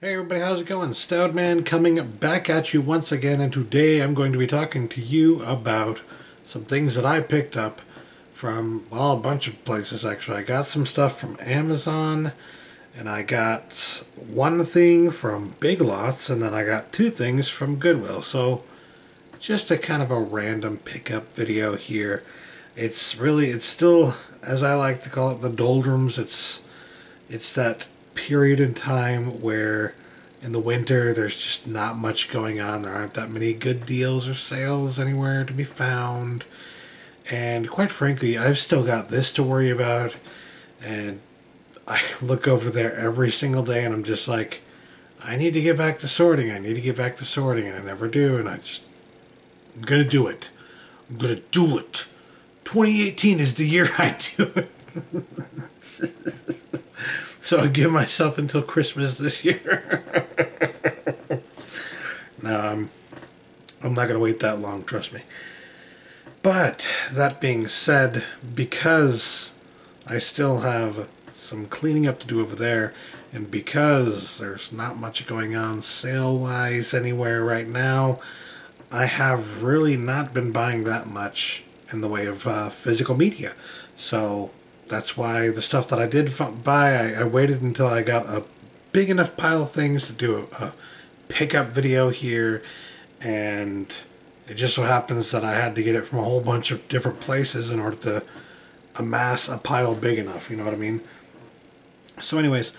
Hey everybody, how's it going? Stoutman coming back at you once again, and today I'm going to be talking to you about some things that I picked up from, well, a bunch of places actually. I got some stuff from Amazon, and I got one thing from Big Lots, and then I got two things from Goodwill. So, just a kind of a random pickup video here. It's still, as I like to call it, the doldrums. It's that period in time where in the winter there's just not much going on. There aren't that many good deals or sales anywhere to be found, and quite frankly I've still got this to worry about, and I look over there every single day and I'm just like, I need to get back to sorting, and I never do, and I'm gonna do it. I'm gonna do it. 2018 is the year I do it. So I give myself until Christmas this year. No, I'm not going to wait that long, trust me. But that being said, because I still have some cleaning up to do over there, and because there's not much going on sale-wise anywhere right now, I have really not been buying that much in the way of physical media. So that's why the stuff that I did buy, I waited until I got a big enough pile of things to do a pickup video here, and it just so happens that I had to get it from a whole bunch of different places in order to amass a pile big enough, you know what I mean? So anyways,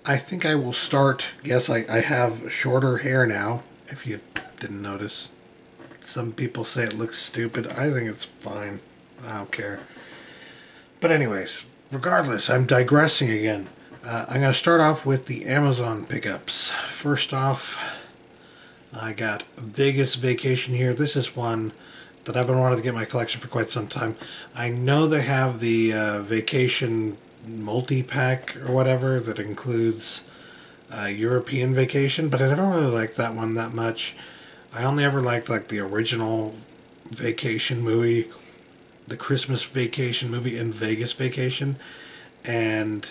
I think I will start. Yes, I have shorter hair now, if you didn't notice. Some people say it looks stupid. I think it's fine. I don't care. But anyways, regardless, I'm digressing again. I'm going to start off with the Amazon pickups. First off, I got Vegas Vacation here. This is one that I've been wanting to get in my collection for quite some time. I know they have the Vacation multi-pack or whatever that includes European Vacation, but I never really liked that one that much. I only ever liked like the original Vacation movie, the Christmas Vacation movie, and Vegas Vacation, and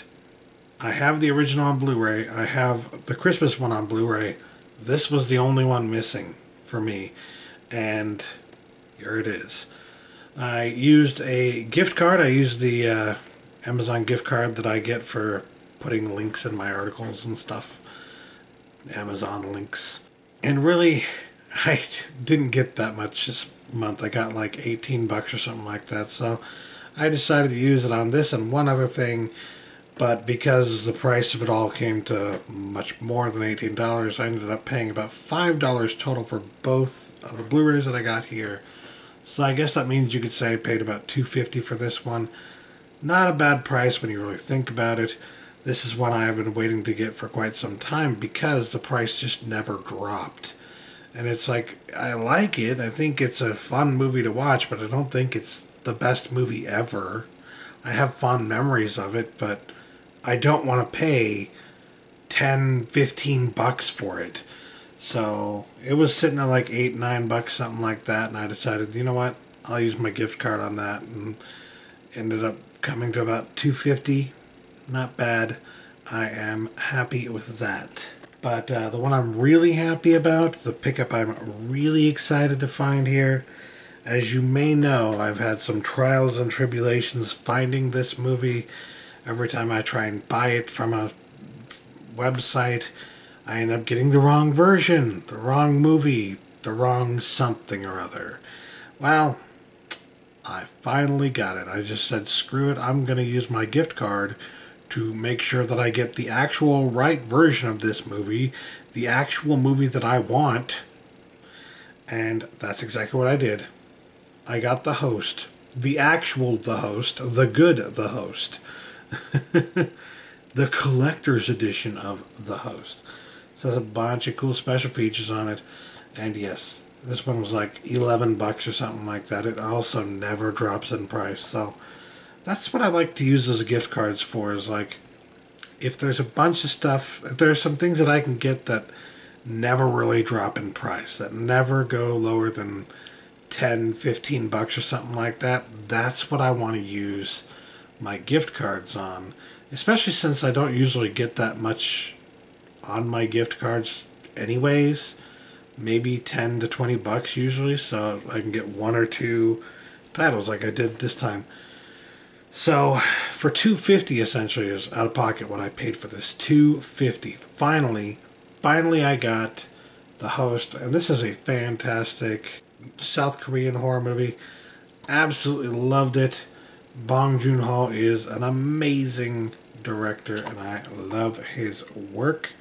I have the original on Blu-ray. I have the Christmas one on Blu-ray. This was the only one missing for me, and here it is. I used a gift card. I used the Amazon gift card that I get for putting links in my articles and stuff. Amazon links. And really, I didn't get that much this month. I got like 18 bucks or something like that, so I decided to use it on this and one other thing, but because the price of it all came to much more than $18, I ended up paying about $5 total for both of the Blu-rays that I got here. So I guess that means you could say I paid about $2.50 for this one. Not a bad price when you really think about it. This is one I have been waiting to get for quite some time because the price just never dropped. And it's like, I like it. I think it's a fun movie to watch, but I don't think it's the best movie ever. I have fond memories of it, but I don't want to pay 10, 15 bucks for it. So it was sitting at like 8, 9 bucks, something like that, and I decided, you know what, I'll use my gift card on that, and ended up coming to about $2.50. Not bad. I am happy with that. But the one I'm really happy about, the pickup I'm really excited to find here, as you may know, I've had some trials and tribulations finding this movie. Every time I try and buy it from a website, I end up getting the wrong version, the wrong movie, the wrong something or other. Well, I finally got it. I just said, screw it, I'm going to use my gift card to make sure that I get the actual right version of this movie, the actual movie that I want, and that's exactly what I did. I got The Host, the actual The Host, the good The Host, the collector's edition of The Host. So there's a bunch of cool special features on it, and yes, this one was like 11 bucks or something like that. It also never drops in price, so that's what I like to use those gift cards for, is like, if there's a bunch of stuff, if there's some things that I can get that never really drop in price, that never go lower than 10, 15 bucks or something like that, that's what I want to use my gift cards on, especially since I don't usually get that much on my gift cards anyways. Maybe 10 to 20 bucks usually, so I can get one or two titles like I did this time. So for $2.50 essentially is out of pocket what I paid for this. $2.50. Finally I got The Host, and this is a fantastic South Korean horror movie. Absolutely loved it. Bong Joon-ho is an amazing director, and I love his work.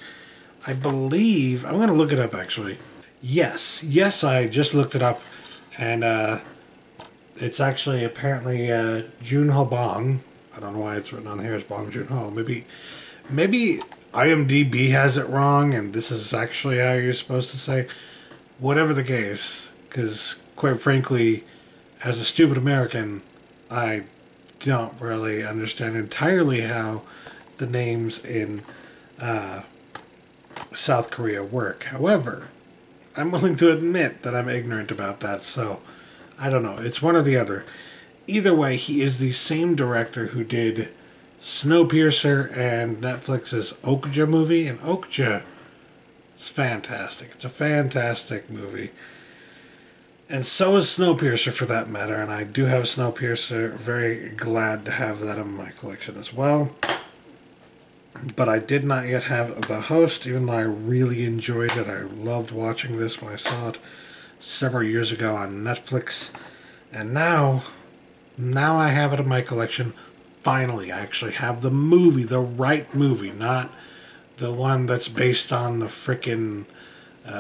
I believe, I'm going to look it up actually. Yes, I just looked it up, and it's actually apparently Joon-ho Bong. I don't know why it's written on here as Bong Joon-ho. Maybe IMDb has it wrong, and this is actually how you're supposed to say. Whatever the case, because quite frankly, as a stupid American, I don't really understand entirely how the names in South Korea work. However, I'm willing to admit that I'm ignorant about that, so I don't know. It's one or the other. Either way, he is the same director who did Snowpiercer and Netflix's Okja movie, and Okja is fantastic. It's a fantastic movie. And so is Snowpiercer for that matter, and I do have Snowpiercer. Very glad to have that in my collection as well. But I did not yet have The Host, even though I really enjoyed it. I loved watching this when I saw it several years ago on Netflix. And now I have it in my collection. Finally, I actually have the movie, the right movie, not the one that's based on the frickin'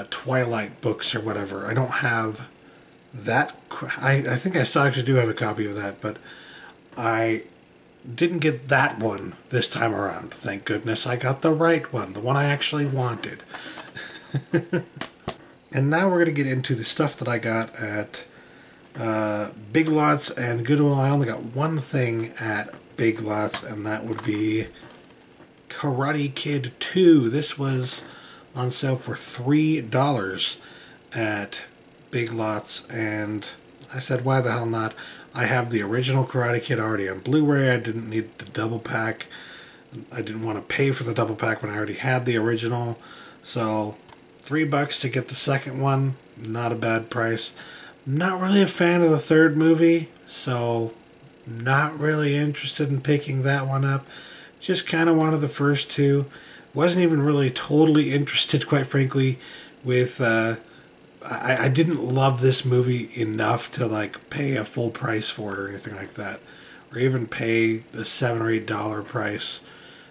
Twilight books or whatever. I don't have that. I think I still actually do have a copy of that, but I didn't get that one this time around. Thank goodness I got the right one, the one I actually wanted. And now we're going to get into the stuff that I got at Big Lots and Goodwill. I only got one thing at Big Lots, and that would be Karate Kid 2. This was on sale for $3 at Big Lots, and I said, why the hell not? I have the original Karate Kid already on Blu-ray. I didn't need the double pack. I didn't want to pay for the double pack when I already had the original. So $3 to get the second one, not a bad price. Not really a fan of the third movie, so not really interested in picking that one up. Just kind of wanted the first two. Wasn't even really totally interested, quite frankly, with I didn't love this movie enough to like pay a full price for it or anything like that, or even pay the $7 or $8 price.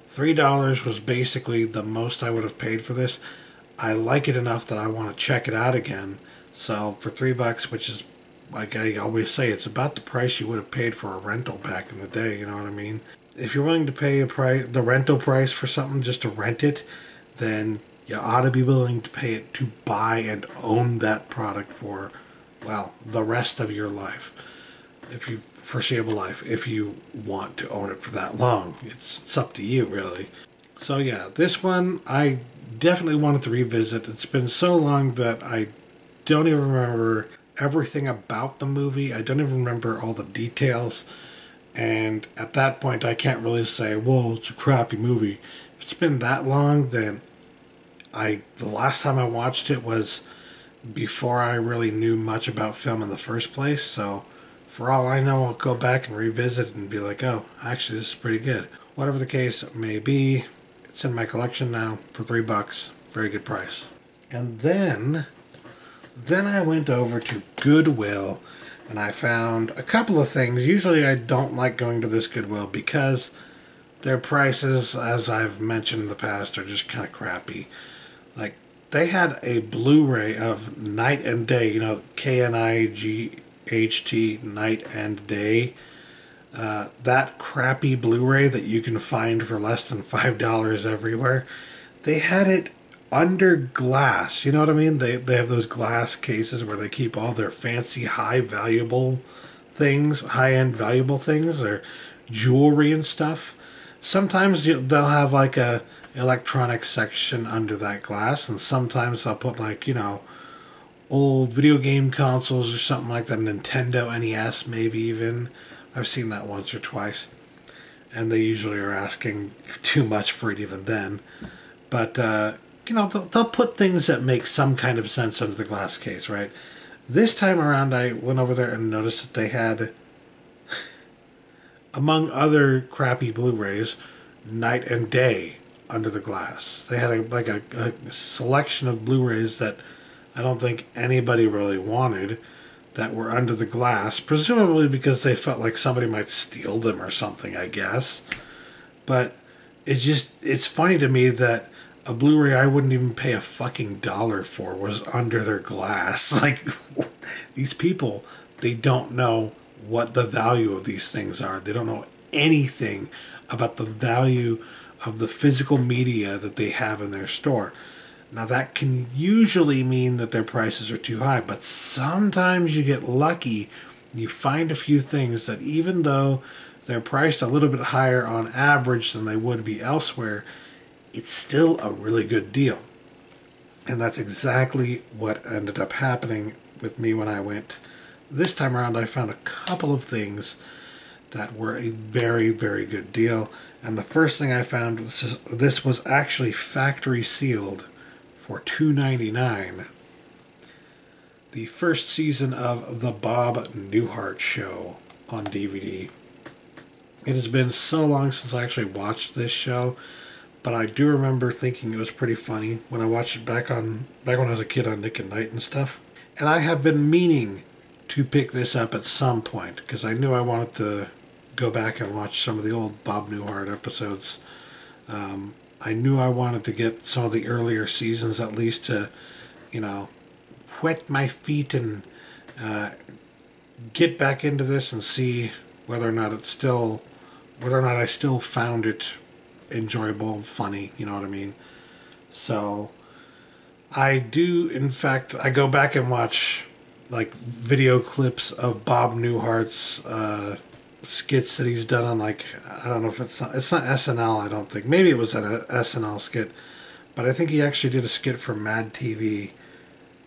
$3 was basically the most I would have paid for this. I like it enough that I want to check it out again. So for $3, which is, like I always say, it's about the price you would have paid for a rental back in the day. You know what I mean? If you're willing to pay the rental price for something just to rent it, then you ought to be willing to pay it to buy and own that product for, well, the rest of your life. Foreseeable life, if you want to own it for that long. It's up to you, really. So yeah, this one I definitely wanted to revisit. It's been so long that I don't even remember everything about the movie. I don't even remember all the details. And at that point, I can't really say, whoa, it's a crappy movie. If it's been that long, then the last time I watched it was before I really knew much about film in the first place. So for all I know, I'll go back and revisit and be like, oh, actually, this is pretty good. Whatever the case may be, it's in my collection now for $3. Very good price. And then I went over to Goodwill, and I found a couple of things. Usually I don't like going to this Goodwill because their prices, as I've mentioned in the past, are just kind of crappy. Like, they had a Blu-ray of Night and Day, KNIGHT, Night and Day. That crappy Blu-ray that you can find for less than $5 everywhere. They had it under glass, you know what I mean? They have those glass cases where they keep all their fancy high-end valuable things, or jewelry and stuff. Sometimes they'll have like a electronics section under that glass, and sometimes they'll put like, old video game consoles or something like that, Nintendo NES maybe even. I've seen that once or twice, and they usually are asking too much for it even then. But, you know, they'll put things that make some kind of sense under the glass case, right? This time around, I went over there and noticed that they had, among other crappy Blu-rays, Night and Day under the glass. They had a selection of Blu-rays that I don't think anybody really wanted that were under the glass, presumably because they felt like somebody might steal them or something, I guess. But it's funny to me that a Blu-ray I wouldn't even pay a fucking dollar for was under their glass. Like, these people, they don't know what the value of these things are. They don't know anything about the value of the physical media that they have in their store. Now, that can usually mean that their prices are too high, but sometimes you get lucky. You find a few things that, even though they're priced a little bit higher on average than they would be elsewhere, it's still a really good deal. And that's exactly what ended up happening with me when I went. This time around, I found a couple of things that were a very, very good deal. And the first thing I found, this was actually factory sealed for $2.99. The first season of The Bob Newhart Show on DVD. It has been so long since I actually watched this show, but I do remember thinking it was pretty funny when I watched it back when I was a kid on Nick at Night and stuff. And I have been meaning to pick this up at some point, because I knew I wanted to go back and watch some of the old Bob Newhart episodes. I knew I wanted to get some of the earlier seasons at least to, you know, wet my feet and get back into this and see whether or not I still found it enjoyable, funny, you know what I mean? So I do, in fact, I go back and watch like video clips of Bob Newhart's skits that he's done on, like, I don't know if it's not SNL, I don't think. Maybe it was an SNL skit, but I think he actually did a skit for Mad TV.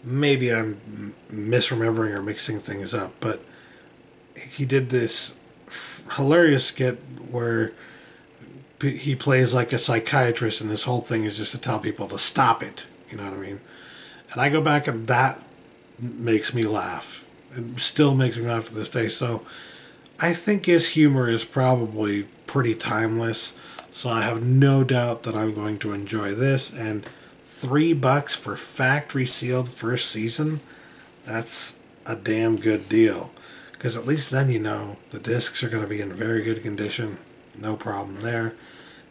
Maybe I'm misremembering or mixing things up, but he did this hilarious skit where he plays like a psychiatrist, and this whole thing is just to tell people to stop it, you know what I mean? And I go back and that makes me laugh. It still makes me laugh to this day. So I think his humor is probably pretty timeless, so I have no doubt that I'm going to enjoy this. And $3 for factory sealed first season, that's a damn good deal, because at least then you know the discs are going to be in very good condition, no problem there.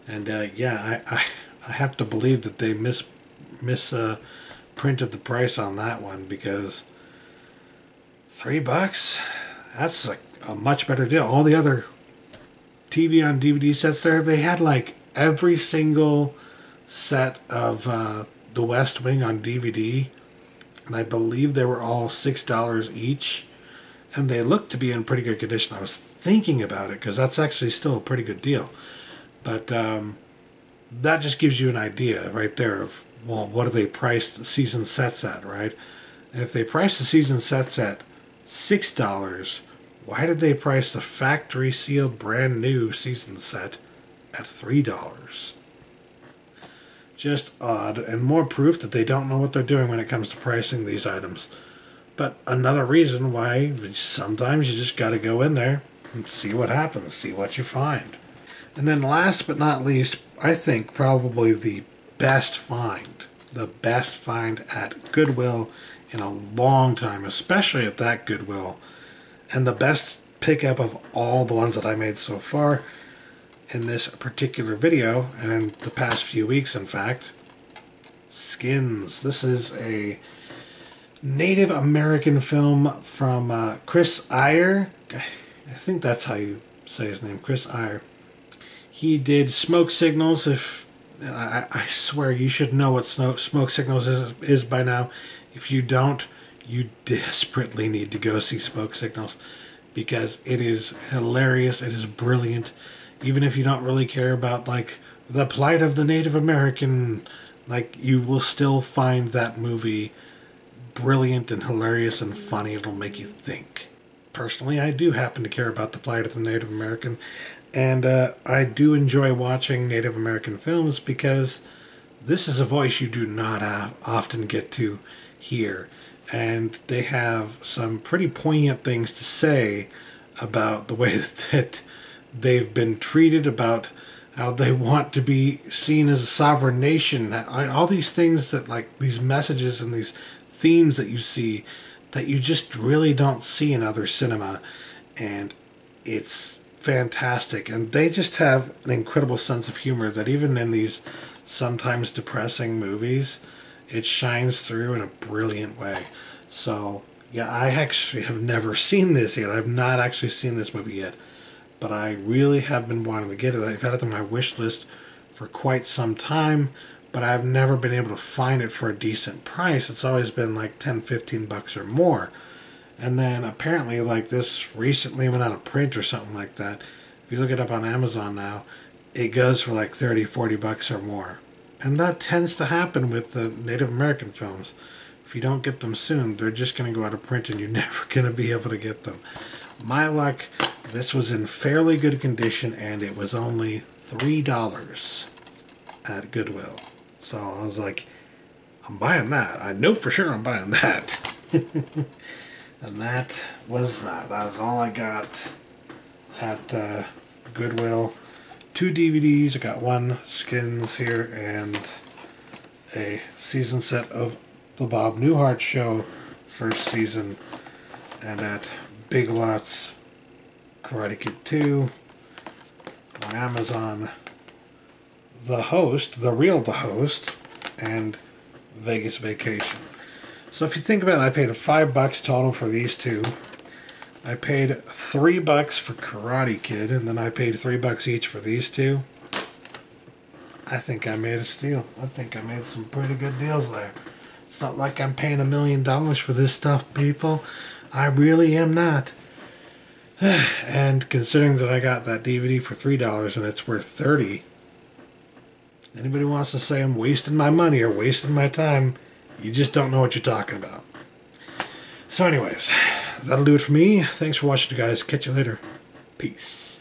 And yeah, I have to believe that they printed the price on that one, because $3, that's like a much better deal. All the other TV on DVD sets there, they had like every single set of The West Wing on DVD, and I believe they were all $6 each, and they looked to be in pretty good condition. I was thinking about it, because that's actually still a pretty good deal. But that just gives you an idea right there of, well, what do they price the season sets at, right? And if they price the season sets at $6, why did they price the factory sealed brand new season set at $3? Just odd, and more proof that they don't know what they're doing when it comes to pricing these items. But another reason why sometimes you just got to go in there and see what happens, see what you find. And then last but not least, I think probably the best find at Goodwill in a long time, especially at that Goodwill, and the best pickup of all the ones that I made so far in this particular video, and in the past few weeks, in fact, Skins. This is a Native American film from Chris Iyer. I think that's how you say his name, Chris Iyer. He did Smoke Signals. I swear you should know what Smoke Signals is by now. If you don't, you desperately need to go see Smoke Signals, because it is hilarious. It is brilliant. Even if you don't really care about like the plight of the Native American, like, you will still find that movie brilliant and hilarious and funny. It'll make you think. Personally, I do happen to care about the plight of the Native American, and I do enjoy watching Native American films because this is a voice you do not often get to hear. And they have some pretty poignant things to say about the way that they've been treated, about how they want to be seen as a sovereign nation. All these things that, like, these messages and these themes that you see that you just really don't see in other cinema. And it's fantastic. And they just have an incredible sense of humor that even in these sometimes depressing movies, it shines through in a brilliant way. So, yeah, I actually have never seen this yet. I've not actually seen this movie yet. But I really have been wanting to get it. I've had it on my wish list for quite some time, but I've never been able to find it for a decent price. It's always been like 10, 15 bucks or more. And then apparently, like, this recently went out of print or something like that. If you look it up on Amazon now, it goes for like 30, 40 bucks or more. And that tends to happen with the Native American films. If you don't get them soon, they're just going to go out of print and you're never going to be able to get them. My luck, this was in fairly good condition and it was only $3 at Goodwill. So I was like, I'm buying that. I know for sure I'm buying that. And that was that. That was all I got at Goodwill. 2 DVDs. I got 1 Skins here and a season set of the Bob Newhart Show first season. And at Big Lots, Karate Kid 2. On Amazon, The Host, The Real The Host, and Vegas Vacation. So if you think about it, I paid $5 total for these two. I paid $3 for Karate Kid, and then I paid $3 each for these two. I think I made a steal. I think I made some pretty good deals there. It's not like I'm paying $1 million for this stuff, people. I really am not. And considering that I got that DVD for $3 and it's worth $30, anybody wants to say I'm wasting my money or wasting my time, you just don't know what you're talking about. So anyways, that'll do it for me. Thanks for watching, guys. Catch you later. Peace.